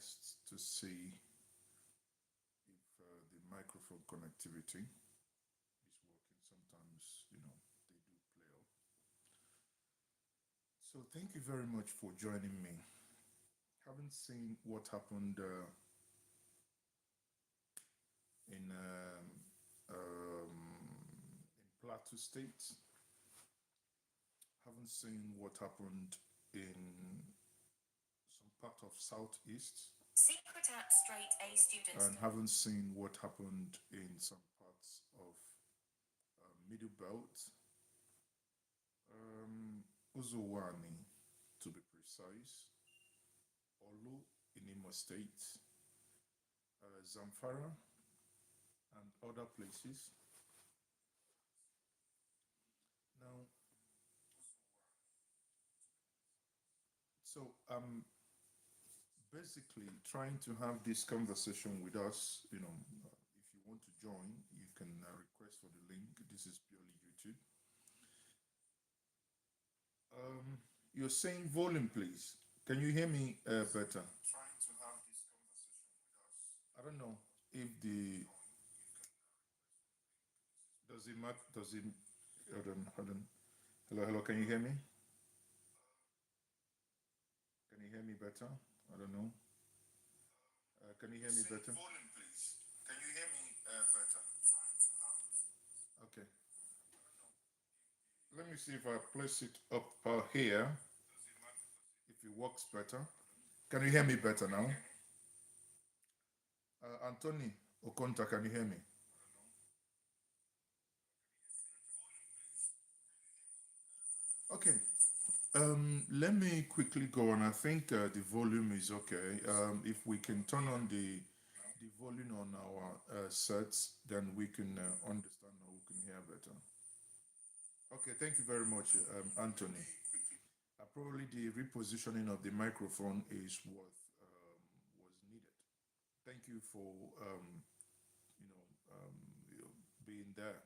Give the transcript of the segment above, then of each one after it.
test to see if the microphone connectivity is working. Sometimes, they do play up. So thank you very much for joining me. Haven't seen what happened in Plateau State. Haven't seen what happened in some part of Southeast. Secret at straight A students. And haven't seen what happened in some parts of Middle Belt, Uzowani to be precise, Olu in Imo State, Zamfara, and other places. Now, so I'm basically trying to have this conversation with us. If you want to join, you can request for the link. This is purely YouTube. You're saying volume, please. Can you hear me better? Trying to have this conversation with us. I don't know if the does it matter. Does it? Hold on, hold on. Hello, hello. Can you hear me? Can you hear me better? I don't know. Can you hear me better? Volume, please. Can you hear me better? Okay. Let me see if I place it up here. If it works better. Can you hear me better now? Anthony Okonta, can you hear me? Okay. Let me quickly go on. I think the volume is okay. If we can turn on the volume on our sets, then we can understand or we can hear better. Okay, thank you very much, Anthony. Probably the repositioning of the microphone is what was needed. Thank you for you know, being there.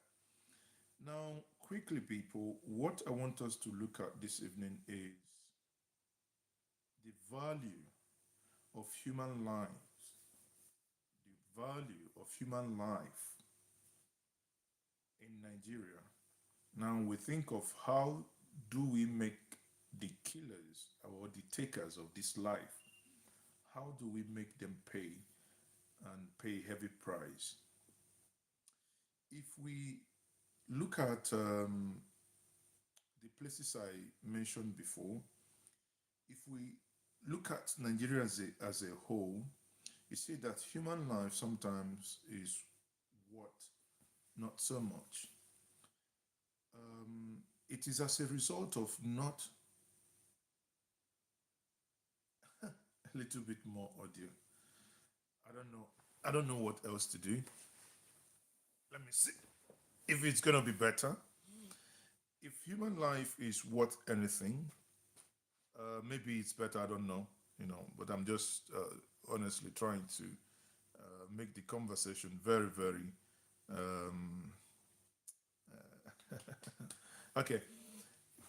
Now, quickly, people, what I want us to look at this evening is the value of human lives, the value of human life in Nigeria. Now, we think of how do we make the killers or the takers of this life, how do we make them pay and pay heavy price? If we look at the places I mentioned before, if we look at Nigeria as a whole, you see that human life sometimes is what not so much. It is as a result of not a little bit more audio. I don't know. I don't know what else to do. Let me see if it's gonna be better. If human life is worth anything, maybe it's better. I don't know. But I'm just honestly trying to make the conversation very, very okay.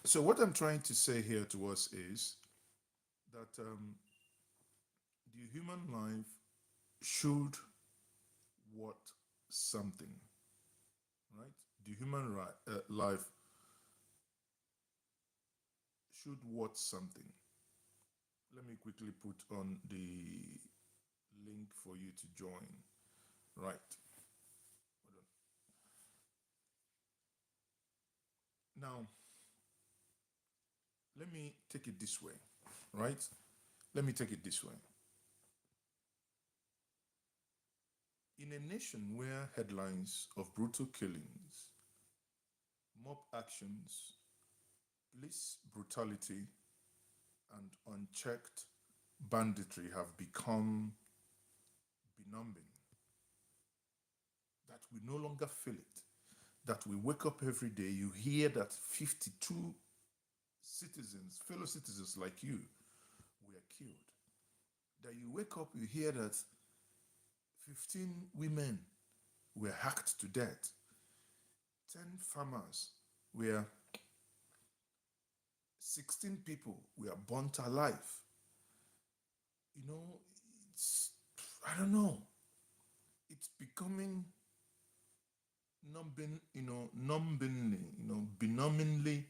So what I'm trying to say here to us is that the human life should worth something, right? The human life should worth something. Let me quickly put on the link for you to join. Right. Hold on. Now, let me take it this way, right? Let me take it this way. In a nation where headlines of brutal killings, mob actions, police brutality, and unchecked banditry have become benumbing, that we no longer feel it, that we wake up every day, you hear that 52 citizens, fellow citizens like you, were killed. That you wake up, you hear that 15 women were hacked to death, 10 farmers were 16 people were burnt alive. I don't know. It's becoming benominally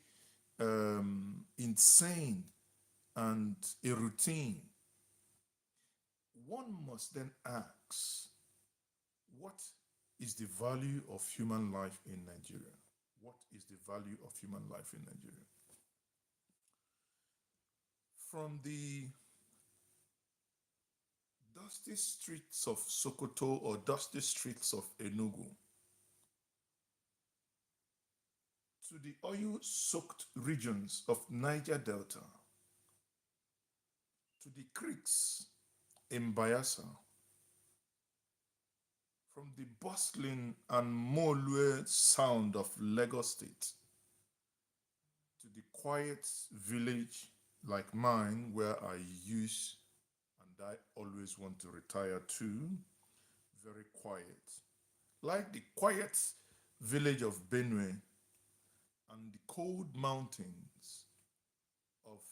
insane and a routine. One must then ask, what is the value of human life in Nigeria? What is the value of human life in Nigeria? From the dusty streets of Sokoto or dusty streets of Enugu to the oil-soaked regions of Niger Delta, to the creeks in Bayelsa, from the bustling and Molue sound of Lagos State, to the quiet village like mine where I use and I always want to retire to, very quiet, like the quiet village of Benue and the cold mountains of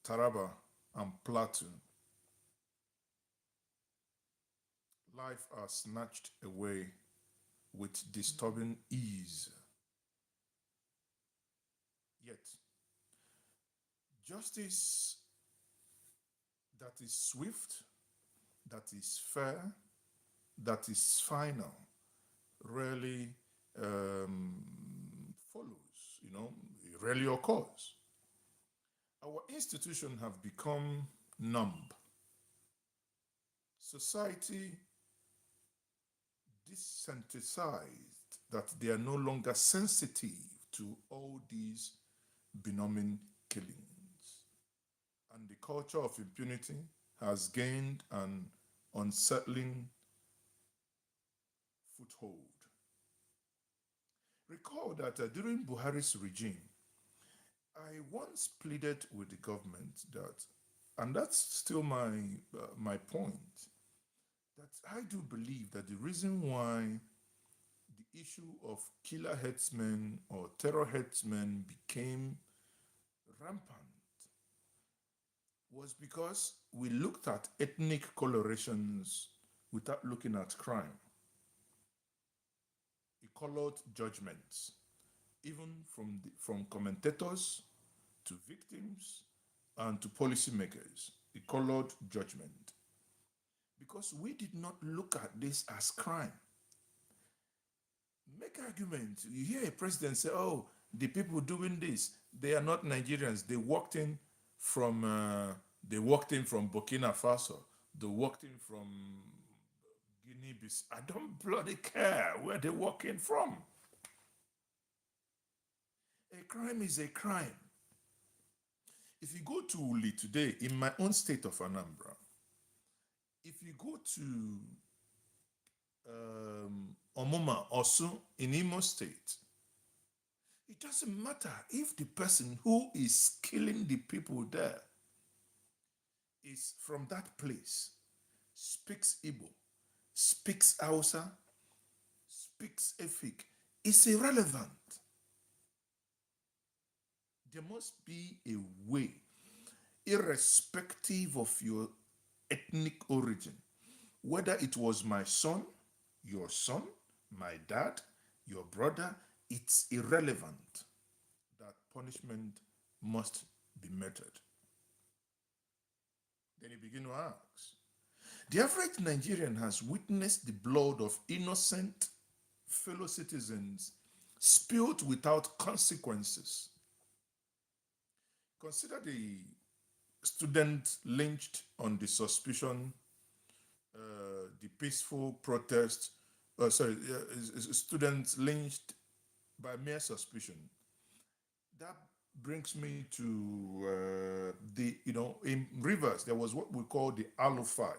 Taraba and Plateau. Life are snatched away with disturbing ease. Yet, justice that is swift, that is fair, that is final, rarely follows, it rarely occurs. Our institutions have become numb. Society desensitized that they are no longer sensitive to all these benign killings. And the culture of impunity has gained an unsettling foothold. Recall that during Buhari's regime, I once pleaded with the government that, and that's still my point, that I do believe that the reason why the issue of killer headsmen or terror headsmen became rampant was because we looked at ethnic colorations without looking at crime. It colored judgments, even from commentators to victims and to policymakers. It colored judgment because we did not look at this as crime. Make argument. You hear a president say, "Oh, the people doing this, they are not Nigerians. They walked in from Burkina Faso. They walked in from Guinea-Bissau. I don't bloody care where they walk in from. A crime is a crime. If you go to Uli today, in my own state of Anambra, if you go to Omoma, Osun, in Imo State, it doesn't matter if the person who is killing the people there is from that place, speaks Igbo, speaks Hausa, speaks Efik. It's irrelevant. There must be a way, irrespective of your ethnic origin, whether it was my son, my dad, your brother, it's irrelevant that punishment must be meted. Then you begin to ask, the average Nigerian has witnessed the blood of innocent fellow citizens spilled without consequences. Consider the student lynched on the suspicion, the peaceful protest, students lynched by mere suspicion. That brings me to in Rivers, there was what we call the Alu-5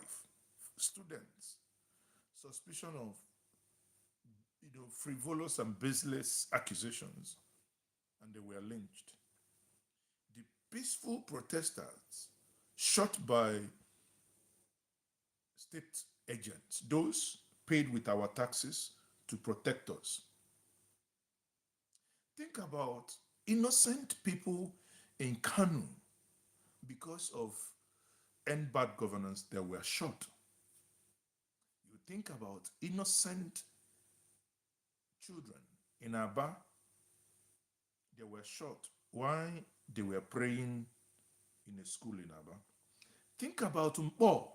students, suspicion of, frivolous and baseless accusations, and they were lynched. The peaceful protesters shot by state agents, those paid with our taxes to protect us. Think about innocent people in Kanu because of bad governance that were shot. think about innocent children in Aba, they were shot while they were praying in a school in Aba. Think about Mpo,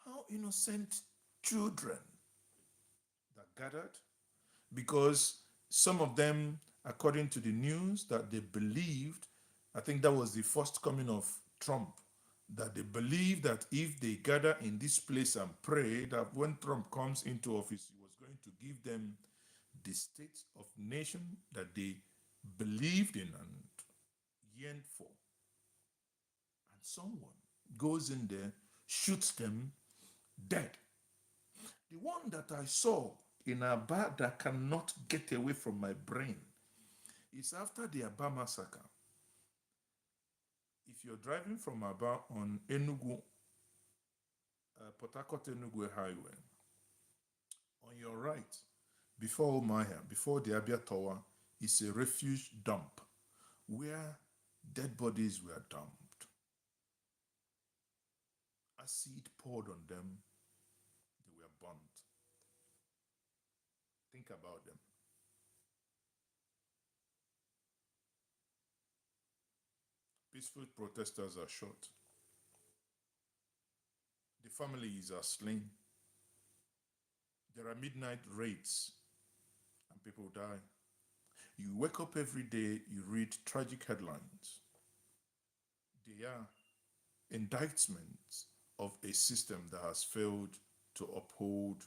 how innocent children that gathered, because some of them, according to the news, that they believed, I think that was the first coming of Trump, that they believed that if they gather in this place and pray, that when Trump comes into office, he was going to give them the state of nation that they believed in and yearned for. And someone goes in there, shoots them dead. The one that I saw in Aba that cannot get away from my brain is after the Aba massacre. If you're driving from Aba on Enugu, Port Harcourt Enugu Highway, on your right, before Omaya, before the Abia Tower, is a refuge dump where dead bodies were dumped. Acid poured on them, they were burnt. Think about them. Peaceful protesters are shot. The families are slain. There are midnight raids and people die. You wake up every day, you read tragic headlines. They are indictments of a system that has failed to uphold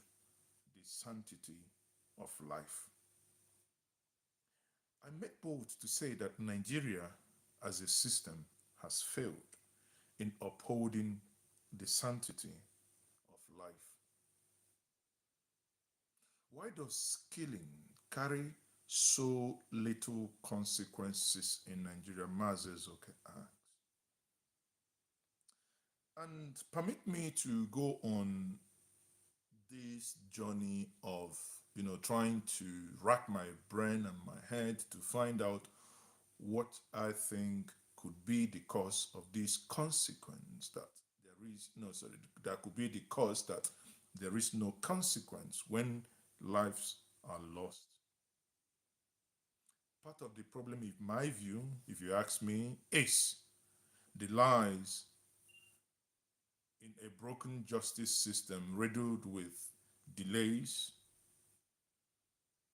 the sanctity of life. I make bold to say that Nigeria as a system has failed in upholding the sanctity of life. Why does killing carry so little consequences in Nigeria? Mazezoke asks. And permit me to go on this journey of, trying to rack my brain and my head to find out what I think could be the cause of this consequence that there is no, sorry, that could be the cause that there is no consequence when lives are lost. Part of the problem, in my view, if you ask me, is the lies in a broken justice system riddled with delays,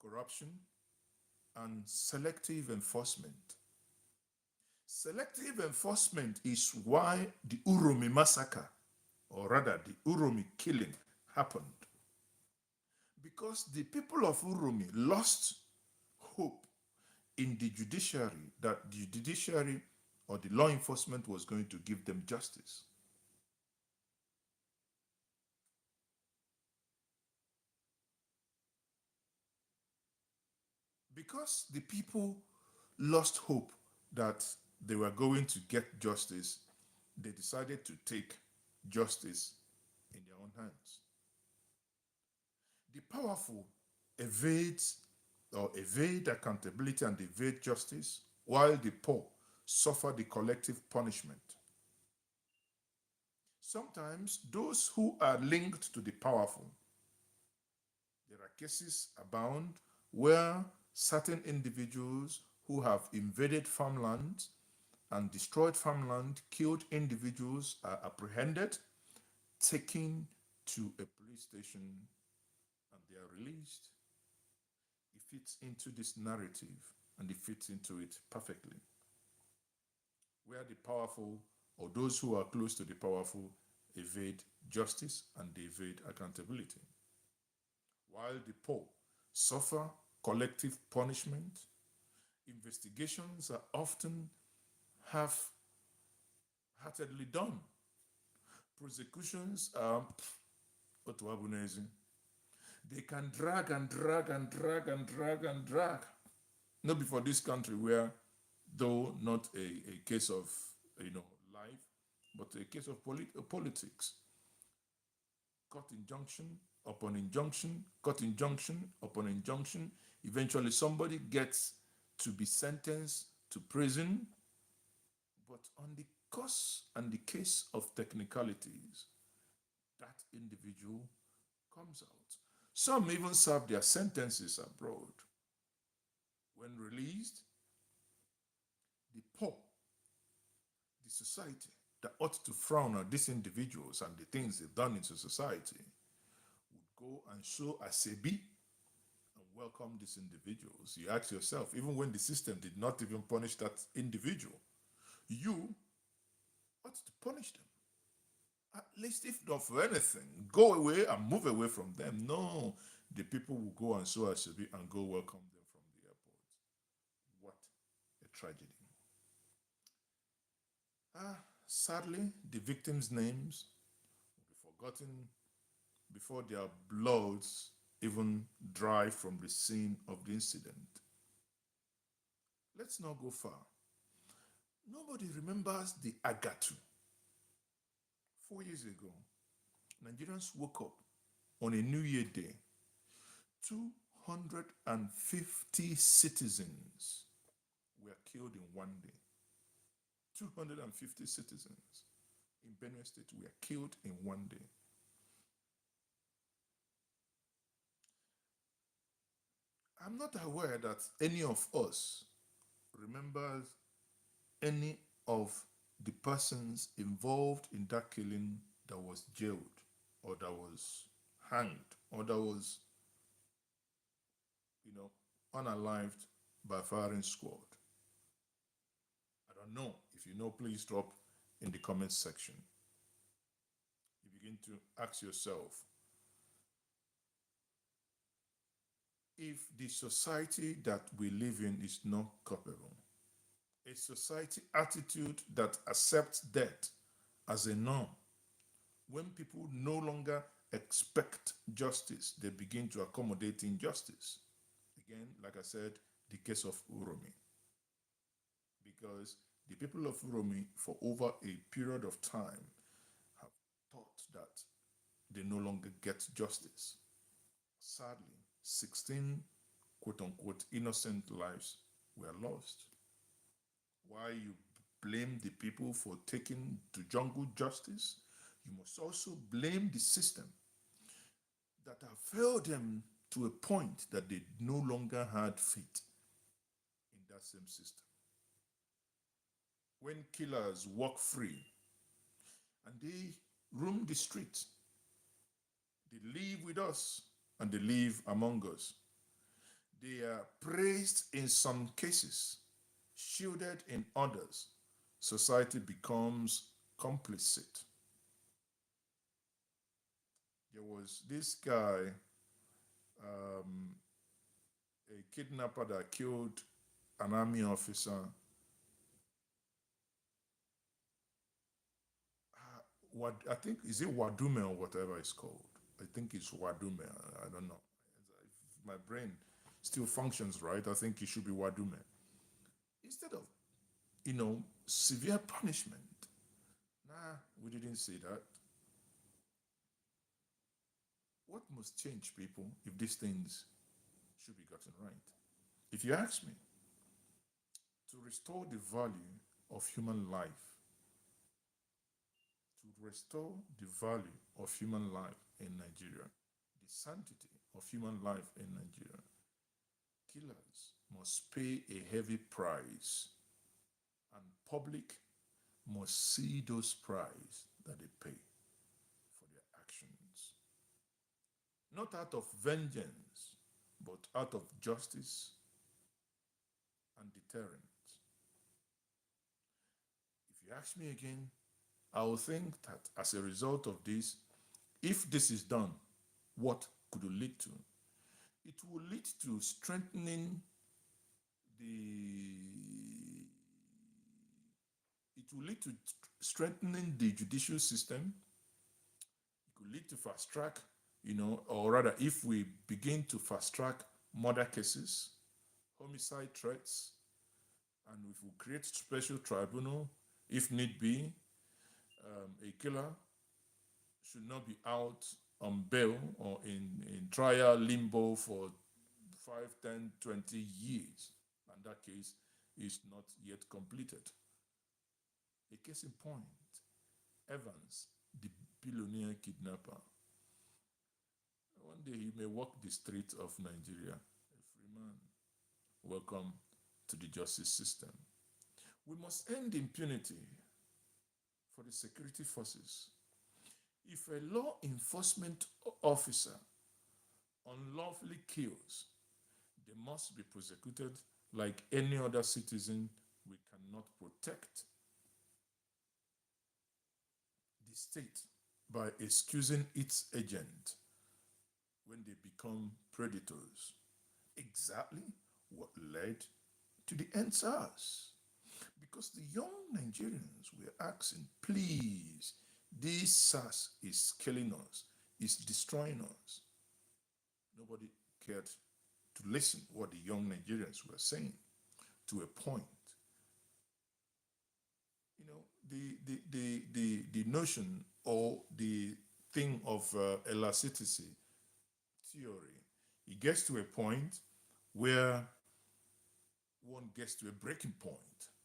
corruption, and selective enforcement. Selective enforcement is why the Uromi massacre, or rather the Uromi killing, happened. Because the people of Uromi lost hope in the judiciary, that the judiciary or the law enforcement was going to give them justice. Because the people lost hope that they were going to get justice, they decided to take justice in their own hands. The powerful evade accountability and evade justice, while the poor suffer the collective punishment. Sometimes those who are linked to the powerful, there are cases abound where certain individuals who have invaded farmland and destroyed farmland, killed individuals, are apprehended, taken to a police station, and they are released. It fits into this narrative and it fits into it perfectly. Where the powerful or those who are close to the powerful evade justice and they evade accountability, while the poor suffer collective punishment. Investigations are often half-heartedly done. Prosecutions are they can drag and drag and drag and drag and drag. Not before this country where, though not a case of life, but a case of politics. Court injunction upon injunction, court injunction upon injunction. Eventually somebody gets to be sentenced to prison, but on the cause and the case of technicalities, that individual comes out. Some even serve their sentences abroad. When released, the poor, the society that ought to frown at these individuals and the things they've done into society would go and show asebi and welcome these individuals. You ask yourself, even when the system did not even punish that individual, you ought to punish them. At least, if not for anything, go away and move away from them. No, the people will go and show asebi and go welcome them from the airport. What a tragedy. Sadly, the victims' names will be forgotten before their bloods even dry from the scene of the incident. Let's not go far. Nobody remembers the Agatu. 4 years ago, Nigerians woke up on a New Year day. 250 citizens were killed in one day. 250 citizens in Benue State were killed in one day. I'm not aware that any of us remembers any of the persons involved in that killing that was jailed or that was hanged or that was, unalived by firing squad. I don't know. If you know, please drop in the comments section. You begin to ask yourself, if the society that we live in is not culpable, a society attitude that accepts death as a norm, when people no longer expect justice, they begin to accommodate injustice. Again, like I said, the case of Uromi. Because the people of Uromi, for over a period of time, have thought that they no longer get justice. Sadly, 16 quote unquote innocent lives were lost. Why you blame the people for taking to jungle justice, you must also blame the system that have failed them to a point that they no longer had faith in that same system. When killers walk free and they roam the street, they live with us and they live among us. They are praised in some cases, shielded in others. Society becomes complicit. There was this guy, a kidnapper that killed an army officer. What I think, is it Wadume or whatever it's called? I think it's Wadume. I don't know. If my brain still functions right, I think it should be Wadume. Instead of, severe punishment. Nah, we didn't say that. What must change, people, if these things should be gotten right? If you ask me, to restore the value of human life, to restore the value of human life in Nigeria, the sanctity of human life in Nigeria, killers must pay a heavy price, and public must see those prices that they pay for their actions. Not out of vengeance, but out of justice and deterrent. If you ask me again, I will think that as a result of this, if this is done, what could it lead to? It will lead to strengthening the the judicial system. It could lead to fast track, or rather, if we begin to fast track murder cases, homicide threats, and if we create special tribunal, if need be, a killer should not be out on bail or in trial limbo for 5, 10, 20 years, and that case is not yet completed. A case in point, Evans, the billionaire kidnapper. One day you may walk the streets of Nigeria, a free man. Welcome to the justice system. We must end impunity for the security forces. If a law enforcement officer unlawfully kills, they must be prosecuted like any other citizen. We cannot protect the state by excusing its agent when they become predators. Exactly what led to the NSAS. Because the young Nigerians were asking, please, this SARS is killing us, is destroying us. Nobody cared to listen what the young Nigerians were saying to a point. You know, the notion or the thing of elasticity theory, it gets to a point where one gets to a breaking point.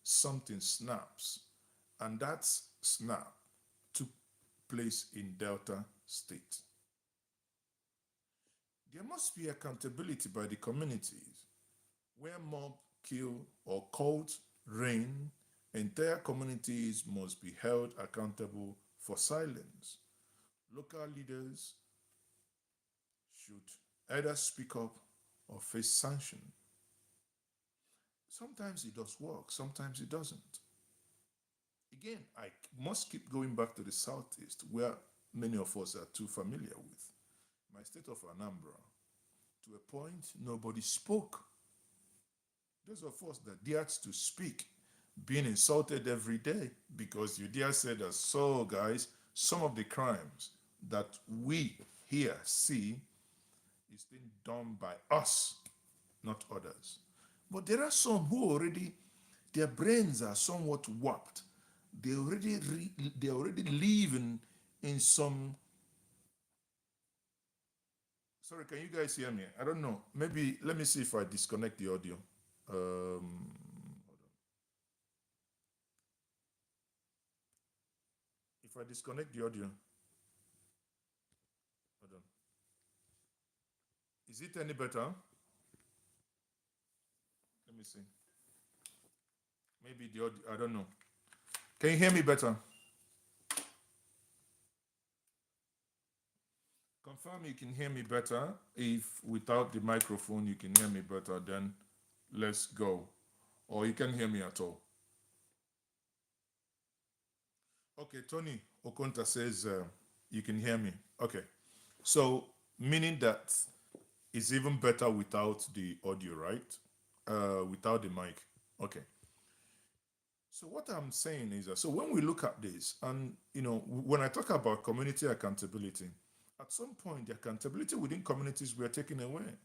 Something snaps, and that snap took place in Delta State. There must be accountability by the communities. Where mob kill or cult reign, entire communities must be held accountable for silence. Local leaders should either speak up or face sanction. Sometimes it does work, sometimes it doesn't. Again, I must keep going back to the southeast, where many of us are too familiar with. My state of Anambra, to a point, nobody spoke. Those of us that dared to speak, being insulted every day because you dare say that, so guys, some of the crimes that we here see is being done by us, not others. But there are some who already, their brains are somewhat warped. They already live in some. Sorry, can you guys hear me? I don't know. Maybe let me see if I disconnect the audio. Hold on. If I disconnect the audio, hold on. Is it any better? Let me see. Maybe the audio, I don't know. Can you hear me better? Confirm you can hear me better. If without the microphone you can hear me better, then let's go. Or you can hear me at all. Okay, Tony Okonta says you can hear me. Okay. So, meaning that it's even better without the audio, right? Without the mic. Okay. So what I'm saying is that, so when we look at this, and when I talk about community accountability, at some point the accountability within communities were taken away.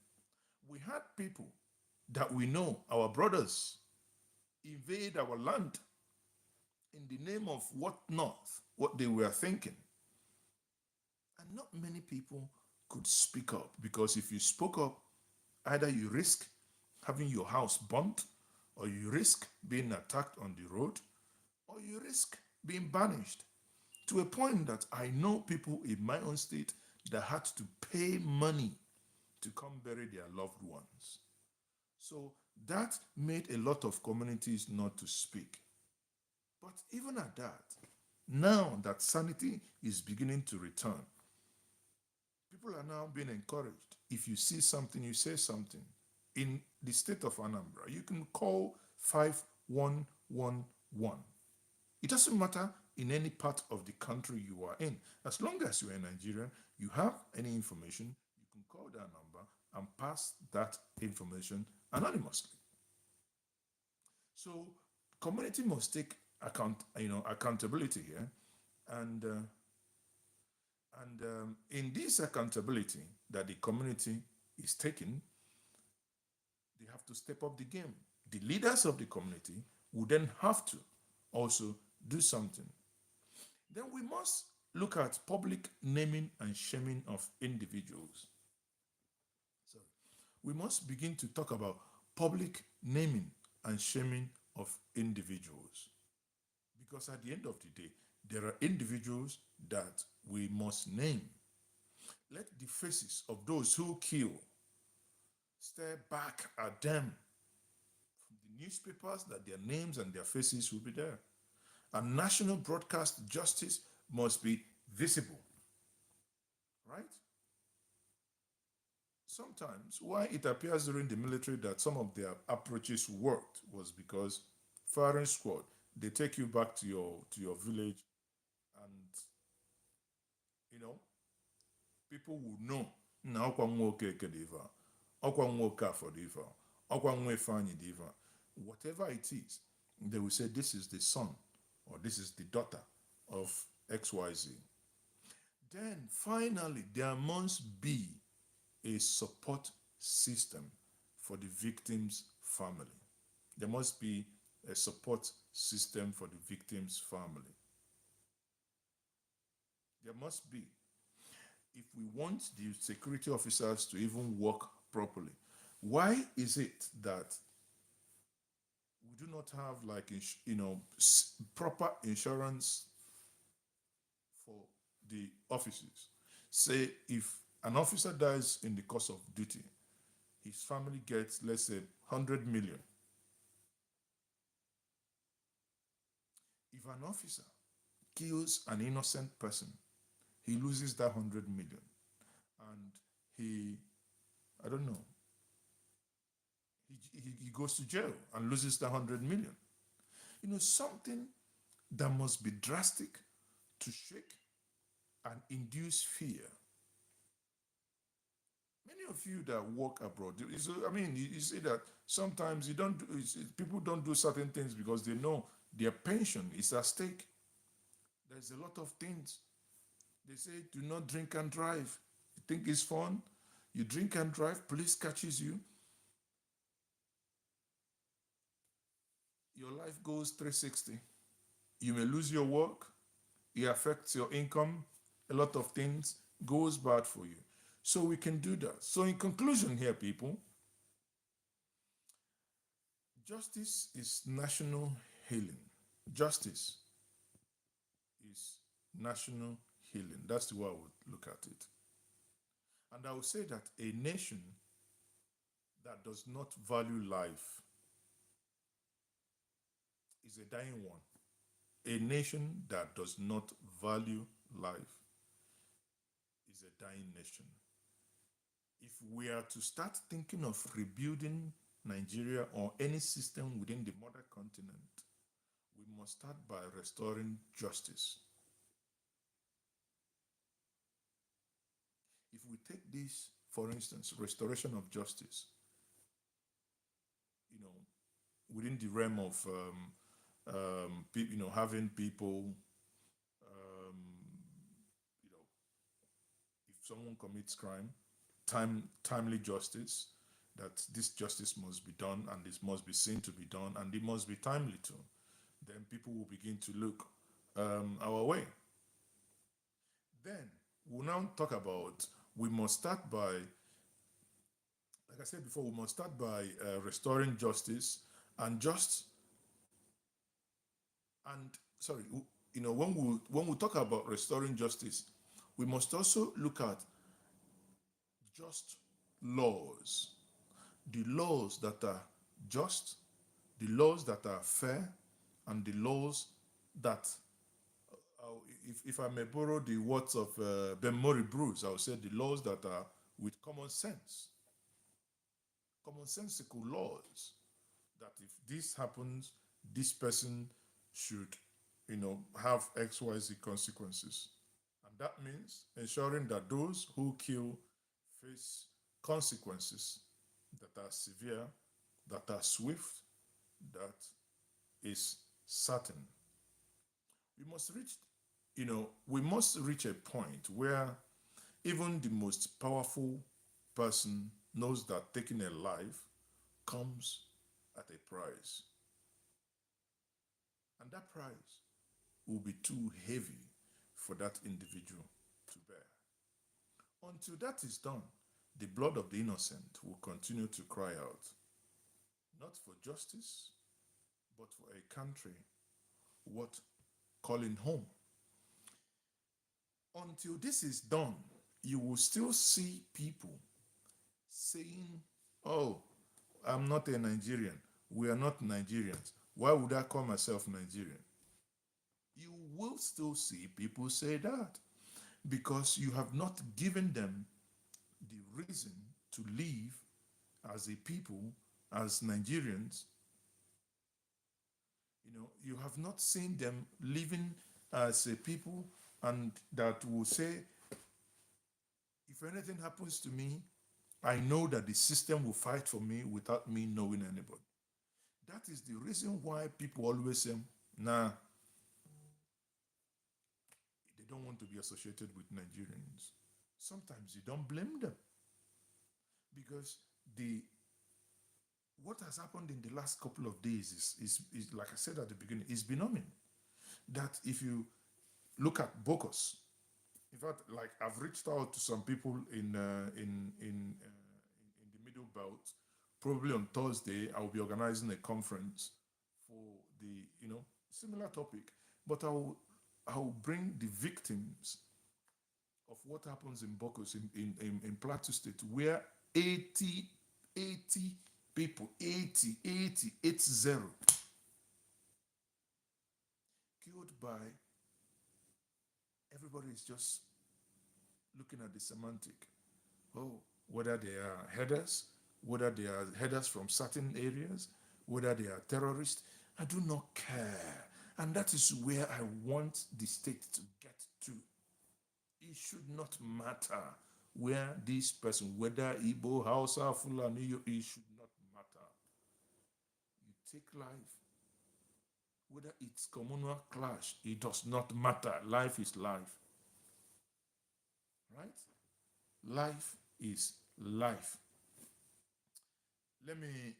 We had people that we know, our brothers, invade our land in the name of what they were thinking. And not many people could speak up, because if you spoke up, either you risk having your house burnt, or you risk being attacked on the road, or you risk being banished. To a point that I know people in my own state that had to pay money to come bury their loved ones. So that made a lot of communities not to speak. But even at that, now that sanity is beginning to return, people are now being encouraged. If you see something, you say something. In the state of Anambra, you can call 5111. It doesn't matter in any part of the country you are in. As long as you're a Nigerian, you have any information, you can call that number and pass that information anonymously. So community must take accountability here, and in this accountability that the community is taking, they have to step up the game. The leaders of the community would then have to also do something. Then we must look at public naming and shaming of individuals. So we must begin to talk about public naming and shaming of individuals. Because at the end of the day, there are individuals that we must name. Let the faces of those who kill stare back at them from the newspapers, that their names and their faces will be there. And national broadcast justice must be visible, right? Sometimes why it appears during the military that some of their approaches worked was because firing squad, they take you back to your village, and you know people will know na ọkwa nwa okeke dị ife a, ọkwa nwa okafọ dị ife a, ọkwa nwa ifeanyị dị ife a. Whatever it is, they will say this is the son or this is the daughter of XYZ. Then finally there must be a support system for the victim's family. There must be a support system for the victim's family. There must be, if we want the security officers to even work properly. Why is it that we do not have, like, proper insurance for the officers? Say if an officer dies in the course of duty, his family gets, let's say, 100 million. If an officer kills an innocent person, he loses that 100 million. And he, I don't know, he goes to jail and loses that 100 million. Something that must be drastic to shake and induce fear. Many of you that work abroad, you see that sometimes people don't do certain things because they know their pension is at stake. There's a lot of things. They say, do not drink and drive. You think it's fun? You drink and drive, police catches you. Your life goes 360. You may lose your work. It affects your income. A lot of things goes bad for you. So we can do that. So in conclusion here, people, justice is national healing. Justice is national healing. That's the way I would look at it. And I would say that a nation that does not value life is a dying one. A nation that does not value life is a dying nation. If we are to start thinking of rebuilding Nigeria or any system within the mother continent, we must start by restoring justice. If we take this, for instance, restoration of justice, within the realm of having people, if someone commits crime, timely justice, that this justice must be done and this must be seen to be done and it must be timely too. Then people will begin to look our way. Then we'll now talk about, we must start by, like I said before, we must start by restoring justice and when we talk about restoring justice, we must also look at just laws, the laws that are just, the laws that are fair, and the laws that, if I may borrow the words of Ben Murray Bruce, I would say the laws that are with common sense, commonsensical laws, that if this happens, this person should, have XYZ consequences. And that means ensuring that those who kill face consequences that are severe, that are swift, that is certain. We must reach a point where even the most powerful person knows that taking a life comes at a price. And that price will be too heavy for that individual to bear. Until that is done, the blood of the innocent will continue to cry out, not for justice, but for a country worth calling home. Until this is done, you will still see people saying, oh, I'm not a Nigerian. We are not Nigerians. Why would I call myself Nigerian? You will still see people say that because you have not given them the reason to live as a people, as Nigerians. You have not seen them living as a people and that will say, if anything happens to me, I know that the system will fight for me without me knowing anybody. That is the reason why people always say, nah, they don't want to be associated with Nigerians. Sometimes you don't blame them because the what has happened in the last couple of days is like I said at the beginning, is benumbing. That if you look at Bocos, in fact, like I've reached out to some people in the middle belt. Probably on Thursday, I'll be organizing a conference for the similar topic, but I'll bring the victims of what happens in Bocos in Plateau State, where 80 people, 80 killed by everybody is just looking at the semantic. Oh, whether they are headers, whether they are headers from certain areas, whether they are terrorists, I do not care. And that is where I want the state to get to. It should not matter where this person, whether Igbo, Hausa, Fulani, it should not matter. You take life, whether it's communal clash, it does not matter. Life is life, right? Life is life. Let me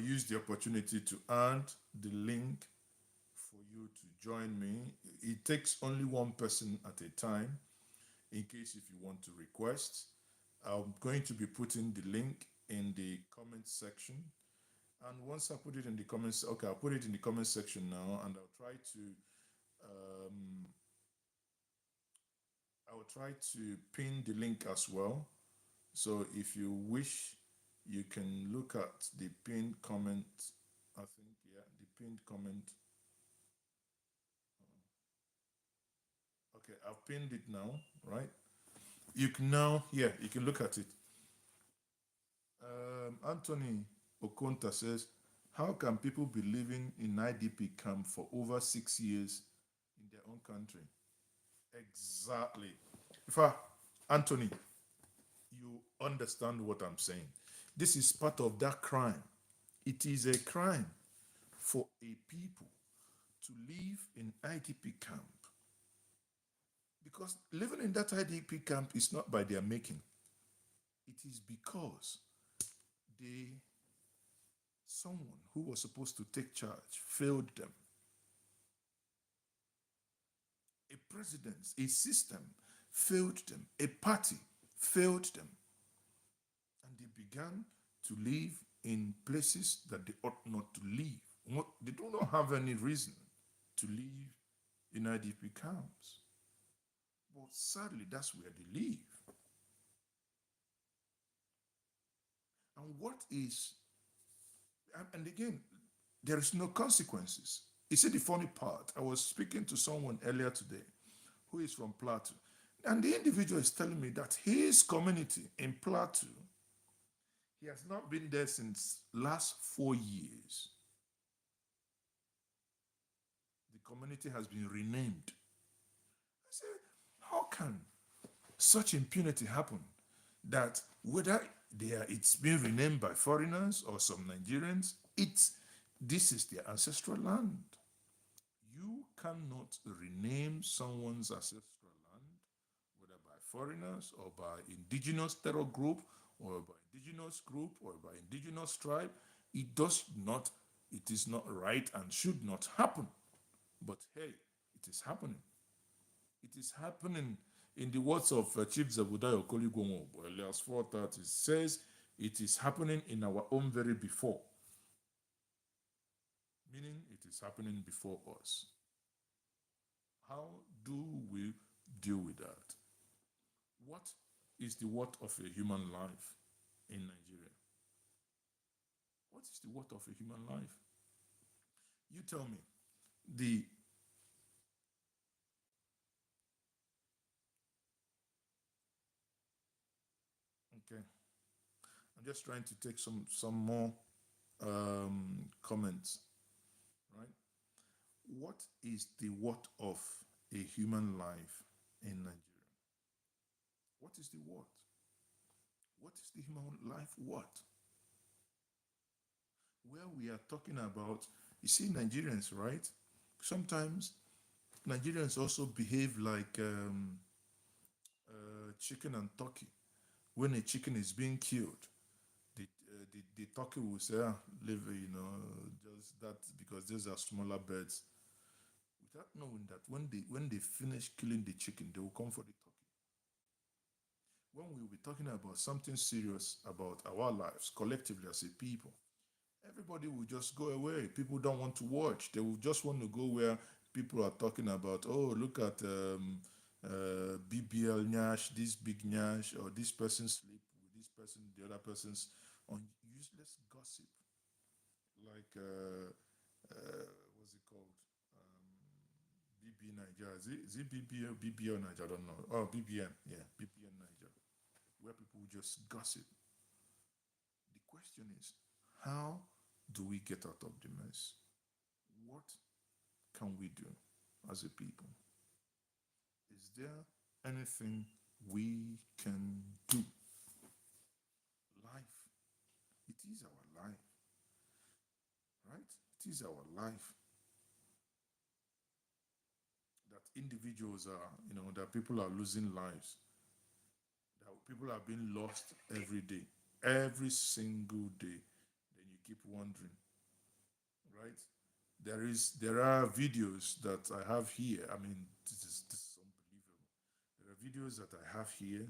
use the opportunity to add the link for you to join me. It takes only one person at a time in case if you want to request. I'm going to be putting the link in the comment section. And once I put it in the comments, okay, I'll put it in the comment section now, and um, I'll try to pin the link as well. So if you wish, you can look at the pinned comment. I think, yeah, the pinned comment. Okay, I've pinned it now, right? You can now, yeah, you can look at it. Anthony Okonta says, how can people be living in IDP camp for over 6 years in their own country? Exactly. In fact, Anthony, you understand what I'm saying. This is part of that crime. It is a crime for a people to live in IDP camp because living in that IDP camp is not by their making. It is because they someone who was supposed to take charge failed them. A president, a system failed them. A party failed them. And they began to live in places that they ought not to live. They do not have any reason to live in IDP camps. But sadly, that's where they live. And and again, there is no consequences. You see the funny part? I was speaking to someone earlier today who is from Plateau. And the individual is telling me that his community in Plateau, he has not been there since last 4 years. The community has been renamed. I said, how can such impunity happen? That whether it's been renamed by foreigners or some Nigerians, this is their ancestral land. You cannot rename someone's ancestral land, whether by foreigners or by indigenous terror group or by indigenous group or by indigenous tribe. It is not right and should not happen. But hey, it is happening. It is happening. In the words of Chief Zebudayo Koligwomo, Elias 430 says, it is happening in our own very before. Meaning it is happening before us. How do we deal with that? What is the worth of a human life in Nigeria? What is the worth of a human life? You tell me. The okay. I'm just trying to take some more comments, right? What is the worth of a human life in Nigeria? What is the worth? What is the human life worth? Where we are talking about, you see, Nigerians, right? Sometimes Nigerians also behave like chicken and turkey. When a chicken is being killed, the turkey will say, ah, leave it, just that because these are smaller birds. Without knowing that when they finish killing the chicken, they will come for the turkey. When we will be talking about something serious about our lives collectively as a people, everybody will just go away. People don't want to watch. They will just want to go where people are talking about, oh, look at BBL Nyash, this big Nyash, or this person sleep with this person, the other person's on useless gossip. Like, what's it called? BB Niger. Is it BB or BBL Niger? I don't know. Oh, BBN. Yeah, BBN Niger. Where people just gossip. The question is, how do we get out of the mess? What can we do as a people? Is there anything we can do? Life. It is our life, right? It is our life that individuals are, that people are losing lives, that people are being lost every day, every single day. Then you keep wondering, right? There are videos that I have here. I mean, this is unbelievable. There are videos that I have here,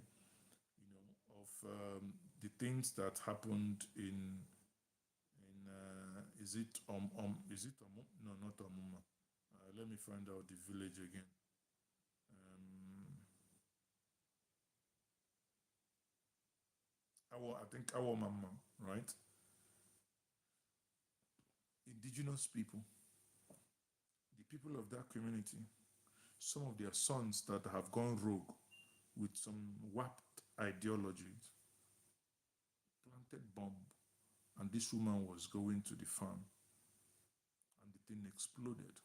of the things that happened in is it no, not Amuma. Let me find out the village again. I think our mama, right? Indigenous people, the people of that community, some of their sons that have gone rogue with some warped ideologies, planted bomb, and this woman was going to the farm, and the thing exploded.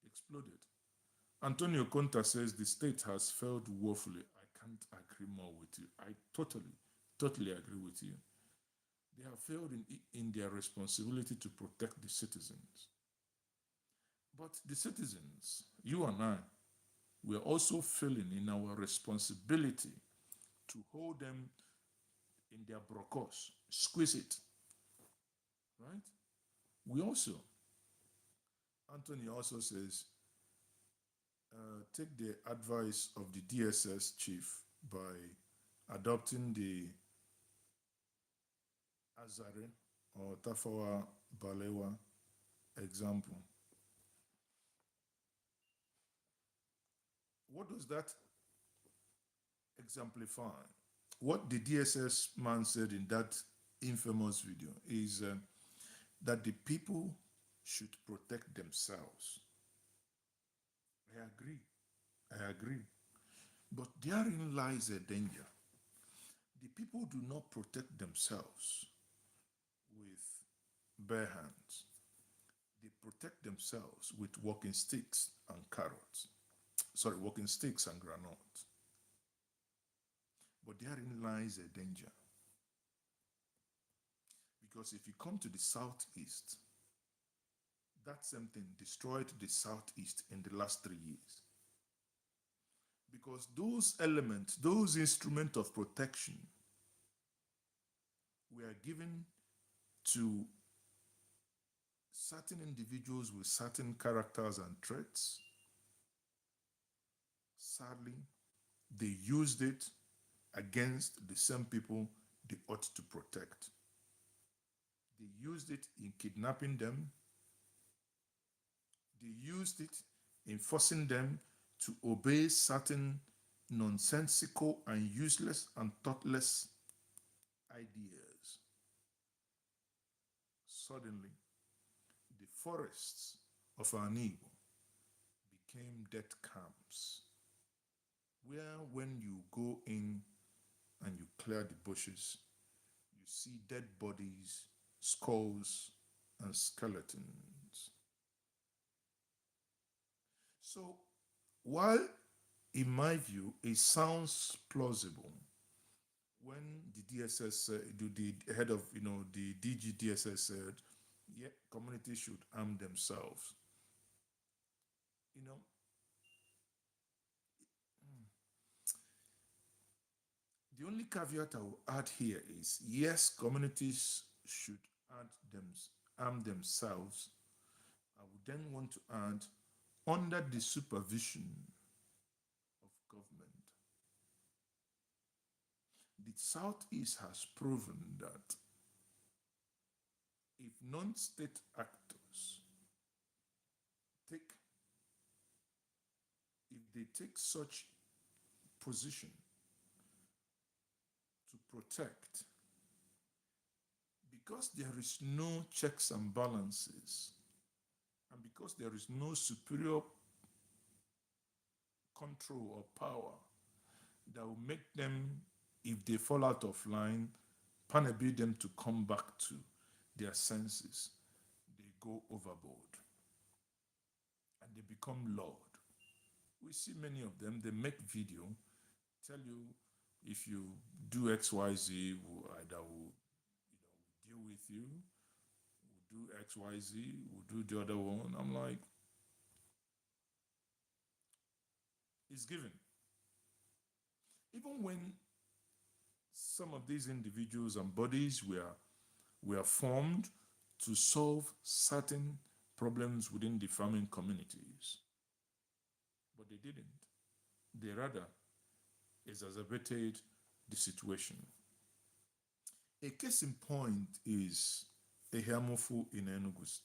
Exploded. Antonio Conta says the state has failed woefully. I can't agree more with you. I totally agree with you. They have failed in their responsibility to protect the citizens. But the citizens, you and I, we are also failing in our responsibility to hold them in their brocos, squeeze it, right? We also, Anthony also says, take the advice of the DSS chief by adopting the Azare or Tafawa Balewa example. What does that exemplify? What the DSS man said in that infamous video is that the people should protect themselves. I agree. I agree. But therein lies a danger. The people do not protect themselves with bare hands. They protect themselves with walking sticks and carrots. Sorry, walking sticks and granite. But therein lies a danger. Because if you come to the southeast, that same thing destroyed the southeast in the last 3 years. Because those elements, those instruments of protection were given to certain individuals with certain characters and traits. Sadly, they used it against the same people they ought to protect. They used it in kidnapping them. They used it in forcing them to obey certain nonsensical and useless and thoughtless ideas. Suddenly, the forests of Ala-Igbo became death camps, where when you go in and you clear the bushes, you see dead bodies, skulls, and skeletons. So, while in my view it sounds plausible when the DSS, the head of the DGDSS said, yeah, communities should arm themselves. You know, the only caveat I will add here is yes, communities should add them, arm themselves. I would then want to add under the supervision of government. The Southeast has proven that if non-state actors take, if they take such position to protect, because there is no checks and balances, and because there is no superior control or power that will make them, if they fall out of line, panabid them to come back to their senses, they go overboard and they become Lord. We see many of them, they make video, tell you if you do XYZ, we'll either will deal with you, we'll do XYZ, we'll do the other one. I'm like, it's given. Even when some of these individuals and bodies were formed to solve certain problems within the farming communities, but they didn't. They rather exacerbated the situation. A case in point is a Ehiamofu in Enugu.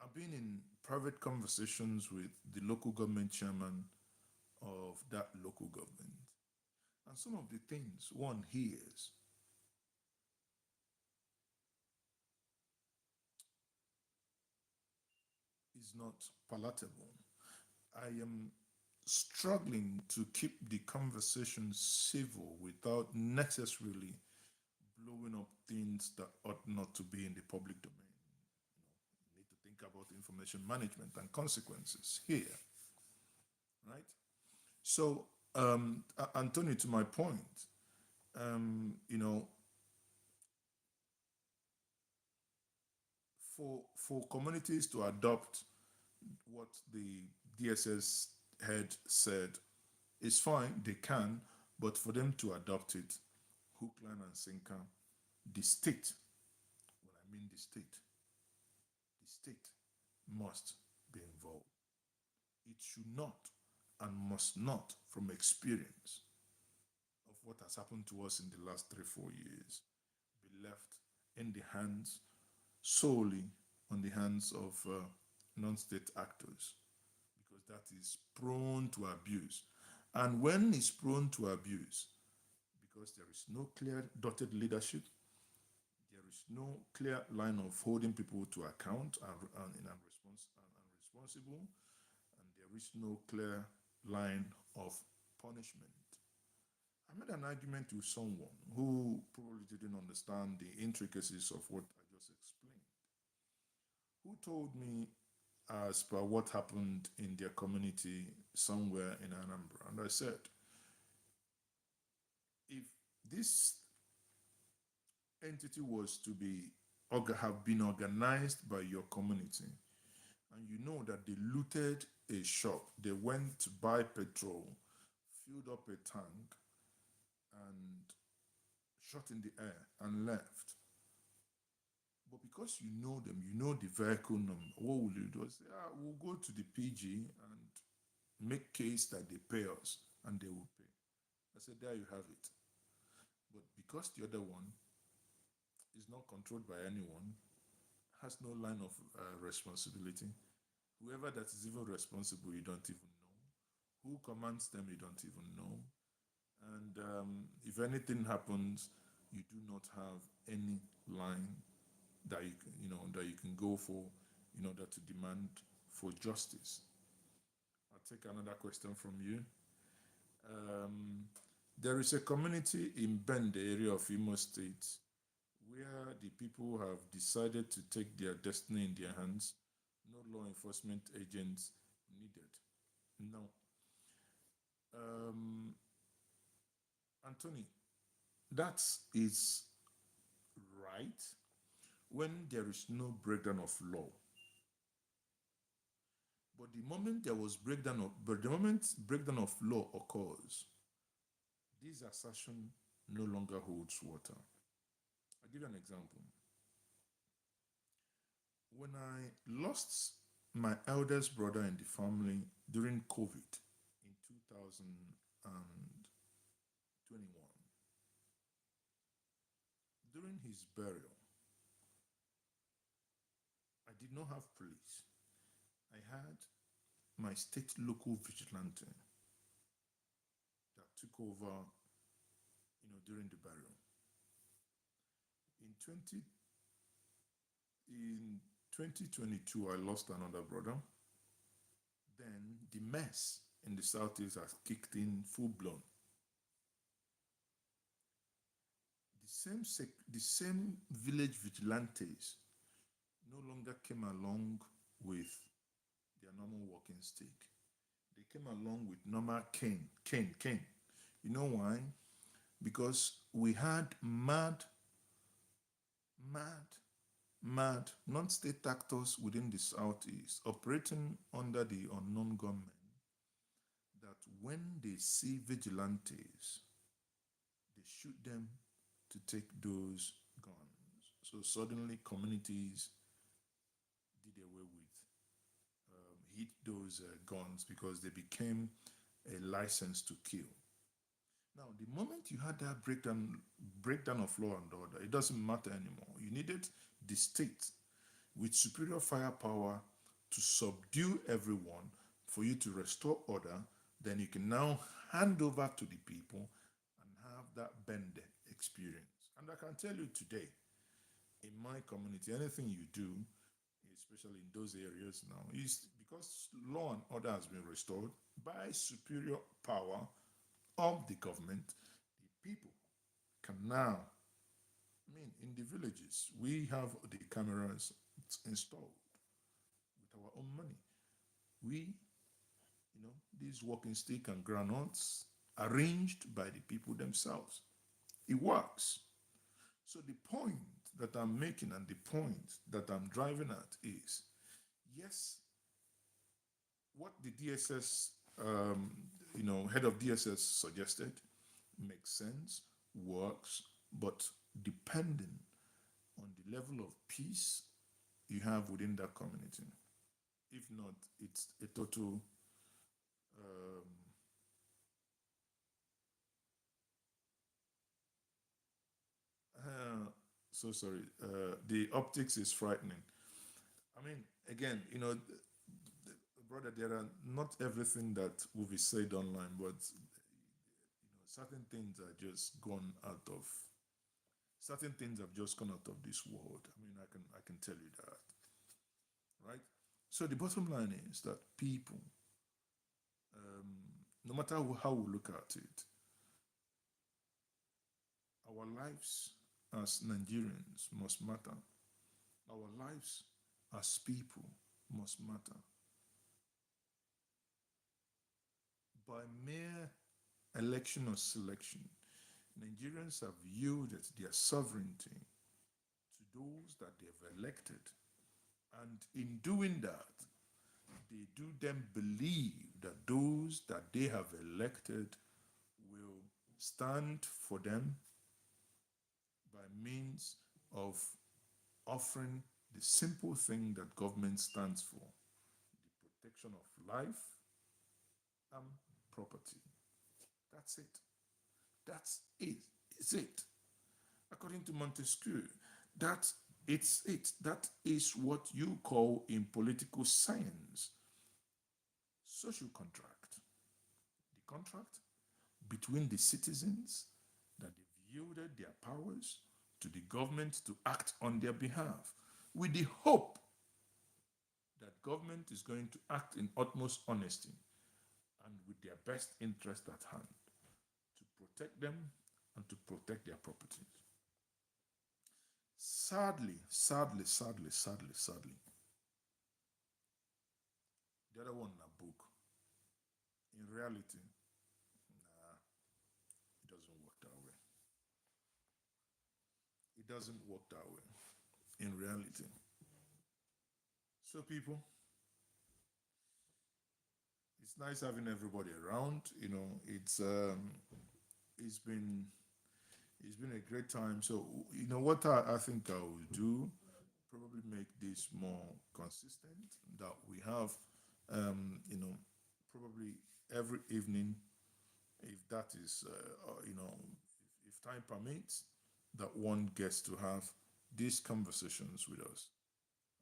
I've been in private conversations with the local government chairman of that local government. And some of the things one hears is not palatable. I am struggling to keep the conversation civil without necessarily blowing up things that ought not to be in the public domain. You need to think about information management and consequences here, right? So, Anthony, to my point, you know, for communities to adopt what the DSS head said, it's fine, they can, but for them to adopt it, hook, line, and sinker, the state, when I mean the state must be involved. It should not and must not, from experience of what has happened to us in the last 3-4 years, be left in the hands solely on the hands of non-state actors, because that is prone to abuse. And when it's prone to abuse, because there is no clear dotted leadership, there is no clear line of holding people to account and responsible, and there is no clear line of punishment. I made an argument with someone who probably didn't understand the intricacies of what I just explained, who told me as per what happened in their community somewhere in Anambra. And I said, if this entity was to be have been organized by your community, and you know that they looted a shop, they went to buy petrol, filled up a tank, and shot in the air and left. But because you know them, you know the vehicle number, what will you do? I say, we'll go to the PG and make case that they pay us, and they will pay. I said, there you have it. But because the other one is not controlled by anyone, has no line of responsibility, Whoever that is even responsible, you don't even know. Who commands them, you don't even know. And if anything happens, you do not have any line that that you can go for in order to demand for justice. I'll take another question from you. Um, there is a community in Bend, the area of Imo State, where the people have decided to take their destiny in their hands. No law enforcement agents needed. No. Um, Anthony, that is right when there is no breakdown of law. But the moment breakdown of law occurs, this assertion no longer holds water. I'll give you an example. When I lost my eldest brother in the family during COVID in 2021, during his burial, I did not have police. I had my state local vigilante that took over, during the burial. In 20 in 2022, I lost another brother. Then the mess in the southeast has kicked in full blown. The same village vigilantes no longer came along with their normal walking stick. They came along with normal cane. You know why? Because we had mad, mad non-state actors within the southeast operating under the unknown gunmen that when they see vigilantes, they shoot them to take those guns. So suddenly communities did away with hit those guns because they became a license to kill. Now, the moment you had that breakdown of law and order, it doesn't matter anymore. You needed the state with superior firepower to subdue everyone for you to restore order. Then you can now hand over to the people and have that bend experience. And I can tell you today, in my community, anything you do, especially in those areas now, is because law and order has been restored by superior power of the government. The people can now, in the villages, we have the cameras installed with our own money. We, these walking stick and granules arranged by the people themselves. It works. So the point that I'm making and the point that I'm driving at is, yes, what the DSS, head of DSS suggested makes sense, works, but depending on the level of peace you have within that community. If not, it's a total um, uh, so sorry. The optics is frightening. Again, brother, there are not everything that will be said online, but certain things are just gone out of. Certain things have just gone out of this world. I can tell you that, right? So the bottom line is that people, no matter how we look at it, our lives as Nigerians must matter. Our lives as people must matter. By mere election or selection, Nigerians have yielded their sovereignty to those that they have elected. And in doing that, they do them believe that those that they have elected will stand for them by means of offering the simple thing that government stands for: the protection of life and property. That's it. That's it. Is it. According to Montesquieu, that It's it. That is what you call in political science social contract. The contract between the citizens that they've yielded their powers to the government to act on their behalf with the hope that government is going to act in utmost honesty and with their best interest at hand to protect them and to protect their properties. Sadly, the other one in a book, in reality, nah, it doesn't work that way. It doesn't work that way in reality. So, people, it's nice having everybody around. It's been it's been a great time. So, what I think I will do, probably make this more consistent. That we have, probably every evening, if that is, if time permits, that one gets to have these conversations with us.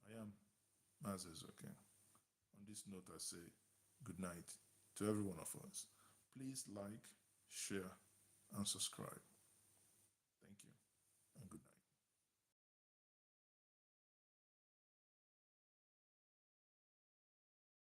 I am Mazes, okay. On this note, I say good night to every one of us. Please like, share, and subscribe.